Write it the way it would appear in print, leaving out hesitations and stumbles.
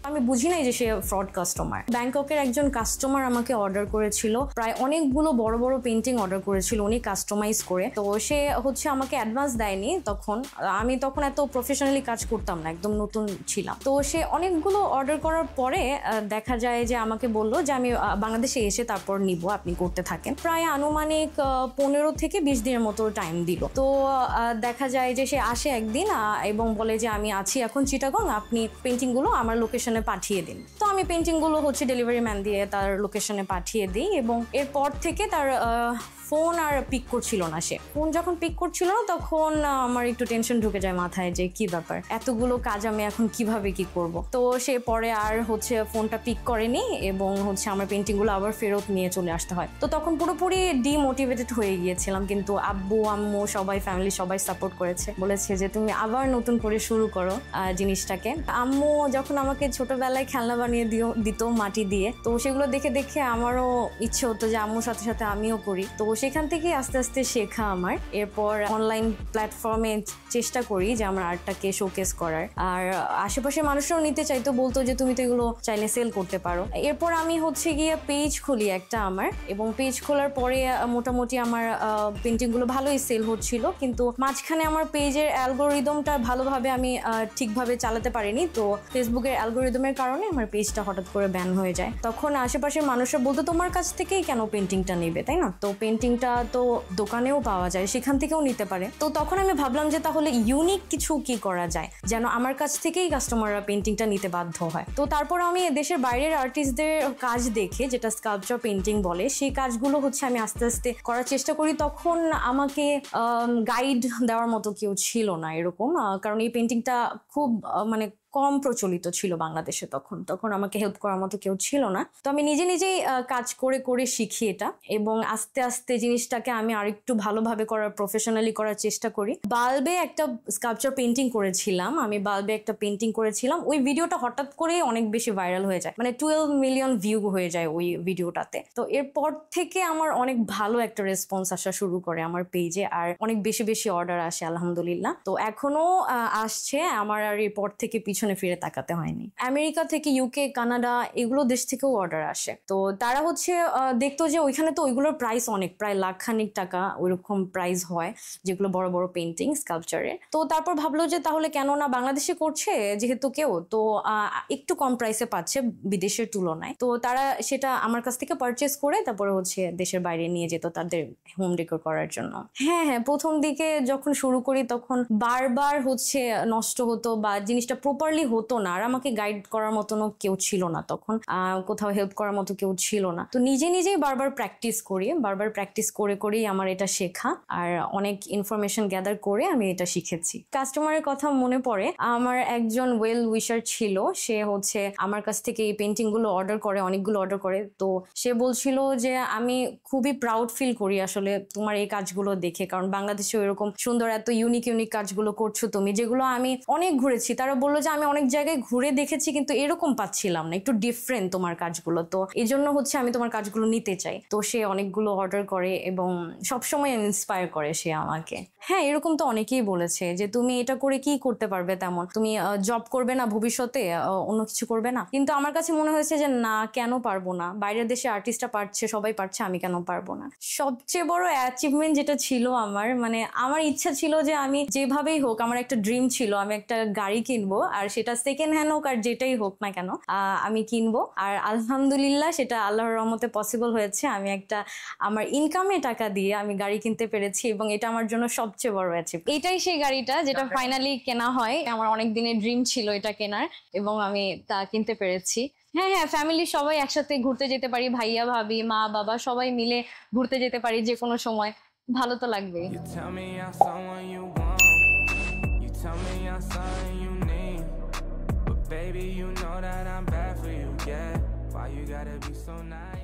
আমি বুঝি নাই যে সে ফ্রড কাস্টমার। ব্যাংককের একজন কাস্টমার আমাকে অর্ডার করেছিল, প্রায় অনেকগুলো বড় বড় পেন্টিং অর্ডার করেছিল উনি কাস্টমাইজ করে। তো সে হচ্ছে আমাকে অ্যাডভান্স দেয়নি তখন, আমি তখন এত প্রফেশনালি কাজ করতাম না, একদম নতুন ছিলাম। তো সে অনেকগুলো অর্ডার করার পরে দেখা যায় যে আমাকে বললো যে আমি বাংলাদেশে এসে তারপর নিব, আপনি করতে থাকেন। প্রায় আনুমানিক 15 থেকে 20 দিনের মতো টাইম দিল। তো দেখা যায় যে সে আসে একদিন এবং বলে যে আমি আছি এখন চিটাগং, আপনি পেন্টিংগুলো আমার লোকেশনে পাঠিয়ে দিন। তো আমি পেন্টিংগুলো হচ্ছে ডেলিভারি ম্যান দিয়ে তার লোকেশনে পাঠিয়ে দিই এবং এরপর থেকে তার ফোন আর পিক করছিল না। সে ফোন যখন পিক করছিল না তখন আমার একটু টেনশন ঢুকে যায় মাথায় যে কি ব্যাপার, এতগুলো কাজ আমি এখন কিভাবে কি করব। তো সে পরে আর হচ্ছে ফোনটা পিক করেনি এবং হচ্ছে আমার পেন্টিংগুলো আবার ফেরত নিয়ে চলে আসতে হয়। তো তখন পুরোপুরি ডিমোটিভেটেড হয়ে গিয়েছিলাম, কিন্তু আব্বু আম্মু সবাই ফ্যামিলি সবাই সাপোর্ট করেছে, বলেছে যে তুমি আবার নতুন করে শুরু করো জিনিসটাকে। আম্মু যখন আমাকে ছোটবেলায় খেলনা বানিয়ে দিত মাটি দিয়ে, তো সেগুলো দেখে দেখে আমারও ইচ্ছে হতো যে আম্মুর সাথে সাথে আমিও করি। তো সেখান থেকে আস্তে আস্তে শেখা আমার। এরপর অনলাইন প্ল্যাটফর্মে চেষ্টা করি যে আমার আর্টটাকে শোকেস করার, আর আশেপাশের মানুষরাও নিতে চাইতো, বলতো যে তুমি তো এগুলো চাইলে সেল করতে পারো। এরপর আমি হচ্ছে গিয়ে পেজ খুলি একটা আমার, এবং পেজ খোলার পরে মোটামুটি আমার পেন্টিংগুলো ভালোই সেল হচ্ছিল, কিন্তু মাঝখানে আমার পেজের অ্যালগোরিদমটা ভালোভাবে আমি ঠিকভাবে চালাতে পারিনি। তো ফেসবুকের অ্যালগোরিদমের কারণে আমার পেজটা হঠাৎ করে ব্যান হয়ে যায়। তখন আশেপাশের মানুষরা বলতো তোমার কাছ থেকেই কেন পেন্টিংটা নেবে, তাই না? তো পেন্টিংটা তো দোকানেও পাওয়া যায়, সেখান থেকেও নিতে পারে। তো তখন আমি ভাবলাম যে তাহলে ইউনিক কিছু কি করা যায় যেন আমার কাছ থেকেই কাস্টমাররা পেন্টিংটা নিতে বাধ্য হয়। তো তারপর আমি দেশের বাইরের আর্টিস্টদের কাজ দেখে, যেটা স্কাল্পচার পেন্টিং বলে, সেই কাজগুলো হচ্ছে আমি আস্তে আস্তে করার চেষ্টা করি। তখন আমাকে গাইড দেওয়ার মতো কেউ ছিল না এরকম, কারণ এই পেন্টিংটা খুব মানে কম প্রচলিত ছিল বাংলাদেশে তখন আমাকে হেল্প করার মতো কেউ ছিল না। তো আমি নিজেই কাজ করে করে শিখি এটা, এবং আস্তে আস্তে জিনিসটাকে আমি আরেকটু ভালোভাবে করার, প্রফেশনালি করার চেষ্টা করি। বাল্বে একটা স্কাল্পচার পেন্টিং করেছিলাম আমি, ওই ভিডিওটা হঠাৎ করে অনেক বেশি ভাইরাল হয়ে যায়, মানে 12 মিলিয়ন ভিউ হয়ে যায় ওই ভিডিওটাতে। তো এরপর থেকে আমার অনেক ভালো একটা রেসপন্স আসা শুরু করে আমার পেজে, আর অনেক বেশি বেশি অর্ডার আসে আলহামদুলিল্লাহ। তো এখনো আসছে, আমার আর এরপর থেকে পিছনে ফিরে তাকাতে হয়নি। আমেরিকা থেকে, ইউকে, কানাডা, এগুলো দেশ থেকেও অর্ডার আসে। তো তারা হচ্ছে দেখতো যে ওইখানে তো ওইগুলোর প্রাইস অনেক, প্রায় লাখখানিক টাকা ওইরকম প্রাইস হয় যেগুলো বড় বড় পেন্টিং স্কাল্পচারে। তো তারপর ভাবলো যে তাহলে কেন না বাংলাদেশে করছে যেহেতু কেউ, তো একটু কম প্রাইসে পাচ্ছে বিদেশের তুলনায়। তো তারা সেটা আমার কাছ থেকে পারচেস করে তারপরে হচ্ছে দেশের বাইরে নিয়ে যেত তাদের হোম ডেকোর করার জন্য। হ্যাঁ, প্রথম দিকে যখন শুরু করি তখন বারবার হচ্ছে নষ্ট হতো বা জিনিসটা প্রপারলি হতো না, আর আমাকে গাইড করার মতনও কেউ ছিল না তখন, কোথাও হেল্প করার মতো কেউ ছিল না। তো নিজেই বারবার প্র্যাকটিস করে করেই আমার এটা শেখা, আর অনেক ইনফরমেশন গ্যাদার করে আমি এটা শিখেছি। কাস্টমারের কথা মনে পড়ে, আমার একজন ওয়েল উইশার ছিল, সে হচ্ছে আমার কাছ থেকে এই পেন্টিং গুলো অনেকগুলো অর্ডার করে। তো সে বলছিল যে আমি খুবই প্রাউড ফিল করি আসলে তোমার এই কাজগুলো দেখে, কারণ বাংলাদেশে এরকম সুন্দর এত ইউনিক কাজগুলো করছো তুমি, যেগুলো আমি অনেক ঘুরেছি। তারা বললো যে আমি অনেক জায়গায় ঘুরে দেখেছি কিন্তু এরকম পাচ্ছিলাম না, একটু ডিফারেন্ট তোমার কাজগুলো, তো এই জন্য হচ্ছে আমি তোমার কাজগুলো নিতে চাই। তো সে অনেকগুলো অর্ডার করে এবং সবসময় ইন্সপায়ার করে সে আমাকে। হ্যাঁ, এরকম তো অনেকেই বলেছে যে তুমি এটা করে কি করতে পারবে, তেমন তুমি জব করবে না ভবিষ্যতে, অন্য কিছু করবে না। কিন্তু আমার কাছে মনে হয়েছে যে না, কেন পারবো না, বাইরের দেশে আর্টিস্টরা পারছে, সবাই পারছে, আমি কেন পারবো না। সবচেয়ে বড় অ্যাচিভমেন্ট যেটা ছিল আমার ইচ্ছা ছিল যে আমি যেভাবেই হোক, আমার একটা ড্রিম ছিল আমি একটা গাড়ি কিনবো, আর সেটা সেকেন্ড হ্যান্ড হোক আর যেটাই হোক না কেন আমি কিনবো। আর আলহামদুলিল্লাহ সেটা আল্লাহর রহমতে পসিবল হয়েছে। আমি আমার ইনকামে টাকা দিয়ে আমি গাড়ি কিনতে পেরেছি, এবং এটা আমার জন্য সবচেয়ে বড় অ্যাচিভমেন্ট। এটাই সেই গাড়িটা যেটা ফাইনালি কেনা হয়। আমার অনেক দিনের ড্রিম ছিল এটা কেনার, এবং আমি তা কিনতে পেরেছি। হ্যাঁ, ফ্যামিলির সবাই একসাথে ঘুরতে যেতে পারি, ভাইয়া ভাবি মা বাবা সবাই মিলে ঘুরতে যেতে পারি যে কোনো সময়, ভালো তো লাগবেই। Baby, you know that I'm bad for you, yeah. Why you gotta be so nice?